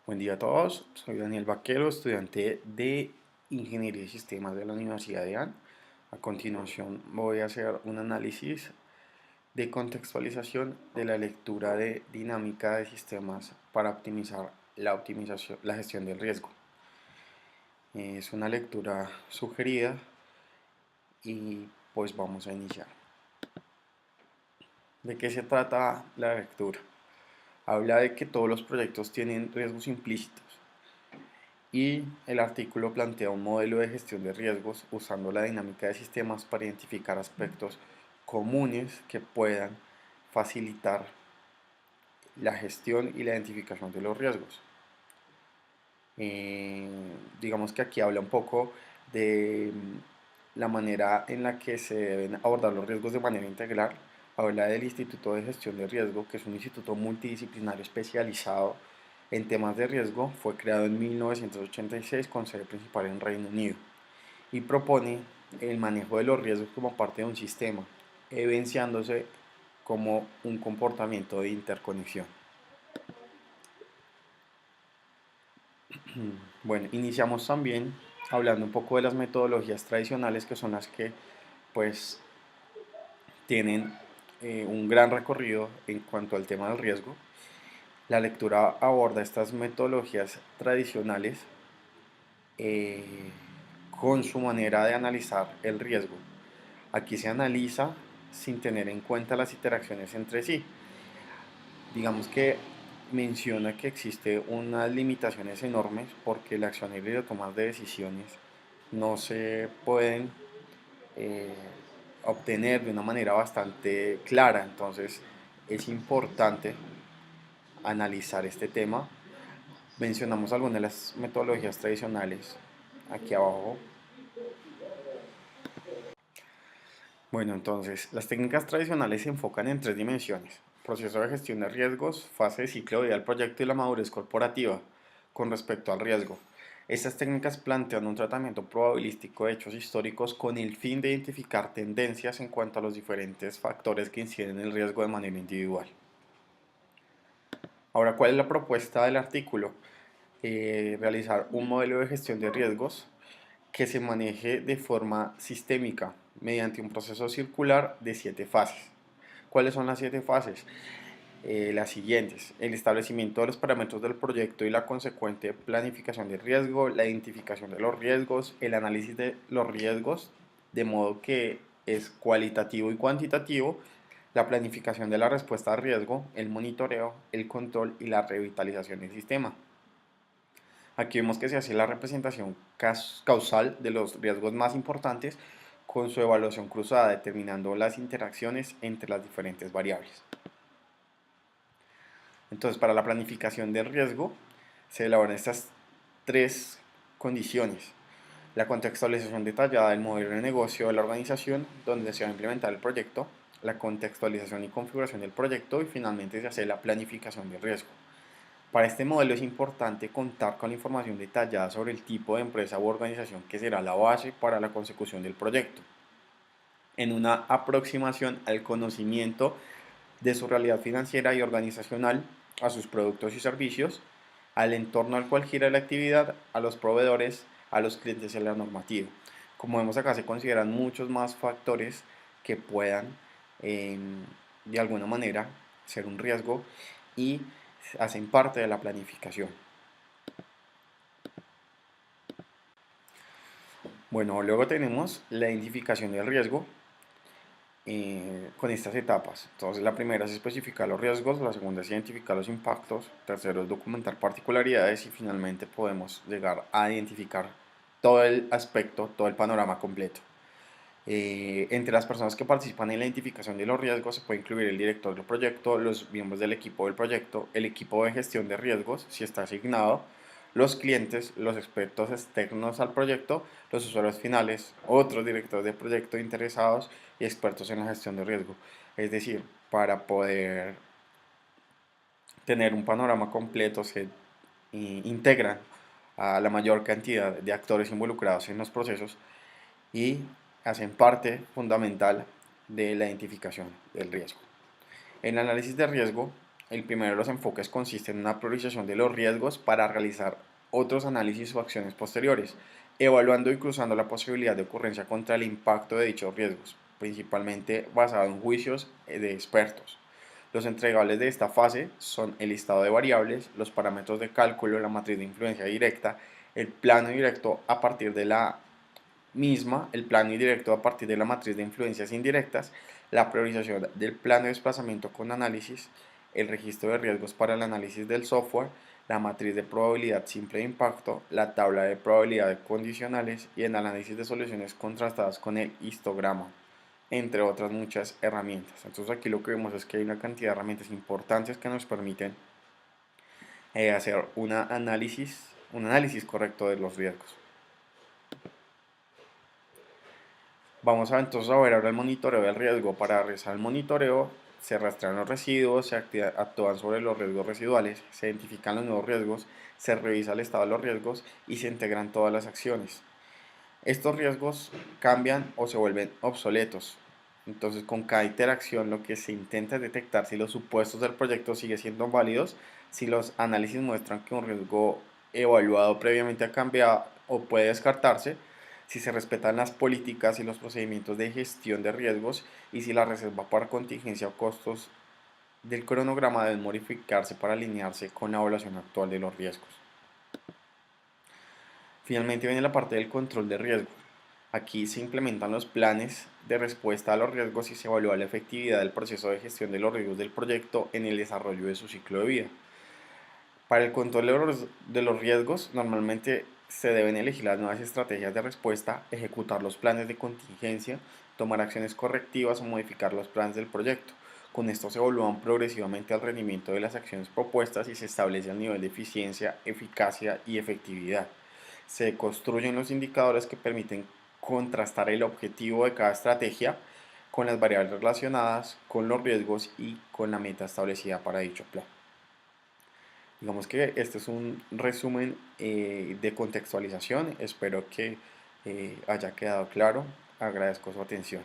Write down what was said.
Buen día a todos, soy Daniel Vaquero, estudiante de Ingeniería y Sistemas de la Universidad de AN. A continuación voy a hacer un análisis de contextualización de la lectura de dinámica de sistemas para optimizar la gestión del riesgo. Es una lectura sugerida y pues vamos a iniciar. ¿De qué se trata la lectura? Habla de que todos los proyectos tienen riesgos implícitos y el artículo plantea un modelo de gestión de riesgos usando la dinámica de sistemas para identificar aspectos comunes que puedan facilitar la gestión y la identificación de los riesgos. Eh, digamos que aquí habla un poco de la manera en la que se deben abordar los riesgos de manera integral. Habla del Instituto de Gestión de Riesgo, que es un instituto multidisciplinario especializado en temas de riesgo. Fue creado en 1986 con sede principal en Reino Unido y propone el manejo de los riesgos como parte de un sistema, evidenciándose como un comportamiento de interconexión. Bueno, iniciamos también hablando un poco de las metodologías tradicionales que son las que pues tienen un gran recorrido en cuanto al tema del riesgo. La lectura aborda estas metodologías tradicionales eh, con su manera de analizar el riesgo. Aquí se analiza sin tener en cuenta las interacciones entre sí. Digamos que menciona que existe unas limitaciones enormes porque la acción y la toma de decisiones no se pueden eh, obtener de una manera bastante clara. Entonces es importante analizar este tema. Mencionamos algunas de las metodologías tradicionales aquí abajo. Bueno, entonces las técnicas tradicionales se enfocan en tres dimensiones: proceso de gestión de riesgos, fase de ciclo de vida del proyecto y la madurez corporativa con respecto al riesgo. Estas técnicas plantean un tratamiento probabilístico de hechos históricos con el fin de identificar tendencias en cuanto a los diferentes factores que inciden en el riesgo de manera individual. Ahora, ¿cuál es la propuesta del artículo? Realizar un modelo de gestión de riesgos que se maneje de forma sistémica mediante un proceso circular de 7 fases. ¿Cuáles son las 7 fases? Las siguientes: el establecimiento de los parámetros del proyecto y la consecuente planificación de riesgo, la identificación de los riesgos, el análisis de los riesgos, de modo que es cualitativo y cuantitativo, la planificación de la respuesta al riesgo, el monitoreo, el control y la revitalización del sistema. Aquí vemos que se hace la representación causal de los riesgos más importantes con su evaluación cruzada, determinando las interacciones entre las diferentes variables. Entonces, para la planificación del riesgo, se elaboran estas tres condiciones: la contextualización detallada del modelo de negocio de la organización donde se va a implementar el proyecto, la contextualización y configuración del proyecto y finalmente se hace la planificación del riesgo. Para este modelo es importante contar con la información detallada sobre el tipo de empresa u organización que será la base para la consecución del proyecto, en una aproximación al conocimiento de su realidad financiera y organizacional, a sus productos y servicios, al entorno al cual gira la actividad, a los proveedores, a los clientes y a la normativa. Como vemos acá, se consideran muchos más factores que puedan eh, de alguna manera ser un riesgo y hacen parte de la planificación. Bueno, luego tenemos la identificación del riesgo con estas etapas. Entonces, la primera es especificar los riesgos, la segunda es identificar los impactos, tercero es documentar particularidades y finalmente podemos llegar a identificar todo el aspecto, todo el panorama completo. Entre las personas que participan en la identificación de los riesgos se puede incluir el director del proyecto, los miembros del equipo del proyecto, el equipo de gestión de riesgos, si está asignado, los clientes, los expertos externos al proyecto, los usuarios finales, otros directores de proyecto interesados y expertos en la gestión de riesgo. Es decir, para poder tener un panorama completo se integran a la mayor cantidad de actores involucrados en los procesos y hacen parte fundamental de la identificación del riesgo. El análisis de riesgo El primero de los enfoques consiste en una priorización de los riesgos para realizar otros análisis o acciones posteriores, evaluando y cruzando la posibilidad de ocurrencia contra el impacto de dichos riesgos, principalmente basado en juicios de expertos. Los entregables de esta fase son el listado de variables, los parámetros de cálculo, la matriz de influencia directa, el plano directo a partir de la misma, el plano indirecto a partir de la matriz de influencias indirectas, la priorización del plano de desplazamiento con análisis, el registro de riesgos para el análisis del software, la matriz de probabilidad simple de impacto, la tabla de probabilidad de condicionales y el análisis de soluciones contrastadas con el histograma, entre otras muchas herramientas. Entonces aquí lo que vemos es que hay una cantidad de herramientas importantes que nos permiten hacer un análisis correcto de los riesgos. Vamos a entonces a ver ahora el monitoreo del riesgo. Para realizar el monitoreo se rastrean los residuos, se actúan sobre los riesgos residuales, se identifican los nuevos riesgos, se revisa el estado de los riesgos y se integran todas las acciones. Estos riesgos cambian o se vuelven obsoletos. Entonces con cada interacción lo que se intenta es detectar si los supuestos del proyecto siguen siendo válidos, si los análisis muestran que un riesgo evaluado previamente ha cambiado o puede descartarse, si se respetan las políticas y los procedimientos de gestión de riesgos y si la reserva para contingencia o costos del cronograma deben modificarse para alinearse con la evaluación actual de los riesgos. Finalmente viene la parte del control de riesgo. Aquí se implementan los planes de respuesta a los riesgos y se evalúa la efectividad del proceso de gestión de los riesgos del proyecto en el desarrollo de su ciclo de vida. Para el control de los riesgos, normalmente se deben elegir las nuevas estrategias de respuesta, ejecutar los planes de contingencia, tomar acciones correctivas o modificar los planes del proyecto. Con esto se evalúan progresivamente el rendimiento de las acciones propuestas y se establece el nivel de eficiencia, eficacia y efectividad. Se construyen los indicadores que permiten contrastar el objetivo de cada estrategia con las variables relacionadas, con los riesgos y con la meta establecida para dicho plan. Digamos que este es un resumen de contextualización. Espero que haya quedado claro. Agradezco su atención.